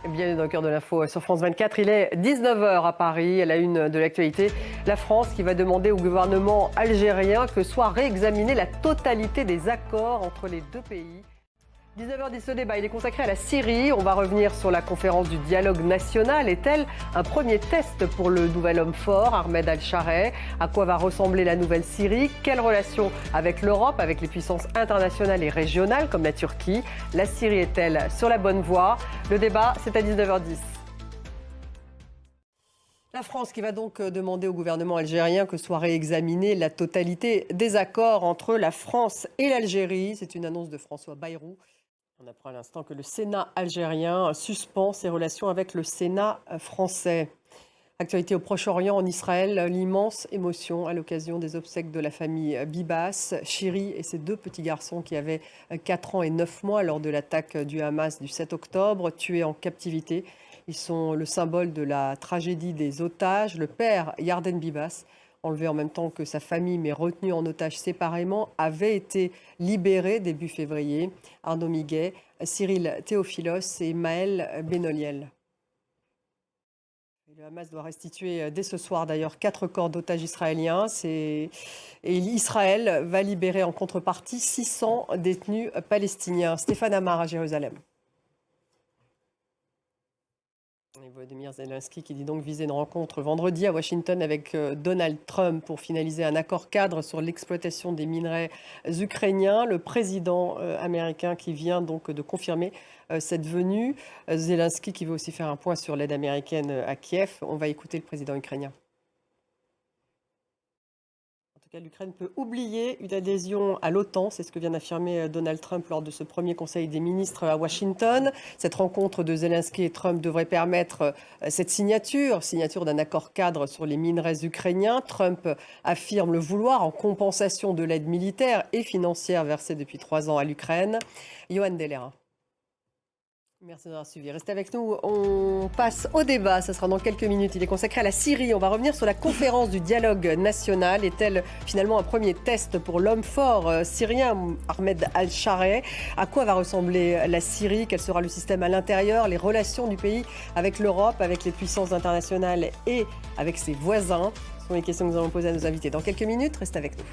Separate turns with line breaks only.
Bienvenue dans le cœur de l'info sur France 24. Il est 19h à Paris. À la une de l'actualité, la France qui va demander au gouvernement algérien que soit réexaminée la totalité des accords entre les deux pays. 19h10, le débat, il est consacré à la Syrie. On va revenir sur la conférence du dialogue national. Est-elle un premier test pour le nouvel homme fort, Ahmed Al-Sharai? À quoi va ressembler la nouvelle Syrie? Quelle relation avec l'Europe, avec les puissances internationales et régionales comme la Turquie? La Syrie est-elle sur la bonne voie? Le débat, c'est à 19h10. La France qui va donc demander au gouvernement algérien que soit réexaminée la totalité des accords entre la France et l'Algérie. C'est une annonce de François Bayrou. On apprend à l'instant que le Sénat algérien suspend ses relations avec le Sénat français. Actualité au Proche-Orient, en Israël, l'immense émotion à l'occasion des obsèques de la famille Bibas, Shiri et ses deux petits garçons qui avaient 4 ans et 9 mois lors de l'attaque du Hamas du 7 octobre, tués en captivité. Ils sont le symbole de la tragédie des otages. Le père, Yarden Bibas, enlevé en même temps que sa famille, mais retenu en otage séparément, avait été libéré début février. Arnaud Miguet, Cyril Théophilos et Maël Benoliel. Le Hamas doit restituer dès ce soir d'ailleurs 4 corps d'otages israéliens. Et Israël va libérer en contrepartie 600 détenus palestiniens. Stéphane Amar à Jérusalem. Et Volodymyr Zelensky qui dit donc viser une rencontre vendredi à Washington avec Donald Trump pour finaliser un accord cadre sur l'exploitation des minerais ukrainiens. Le président américain qui vient donc de confirmer cette venue. Zelensky qui veut aussi faire un point sur l'aide américaine à Kiev. On va écouter le président ukrainien. En tout cas, l'Ukraine peut oublier une adhésion à l'OTAN, c'est ce que vient d'affirmer Donald Trump lors de ce premier conseil des ministres à Washington. Cette rencontre de Zelensky et Trump devrait permettre cette signature d'un accord cadre sur les minerais ukrainiens. Trump affirme le vouloir en compensation de l'aide militaire et financière versée depuis 3 ans à l'Ukraine. Yohann Dellera. Merci d'avoir suivi. Restez avec nous. On passe au débat. Ça sera dans quelques minutes. Il est consacré à la Syrie. On va revenir sur la conférence du dialogue national. Est-elle finalement un premier test pour l'homme fort syrien, Ahmed Al-Sharai? À quoi va ressembler la Syrie? Quel sera le système à l'intérieur? Les relations du pays avec l'Europe, avec les puissances internationales et avec ses voisins? Ce sont les questions que nous allons poser à nos invités. Dans quelques minutes, restez avec nous.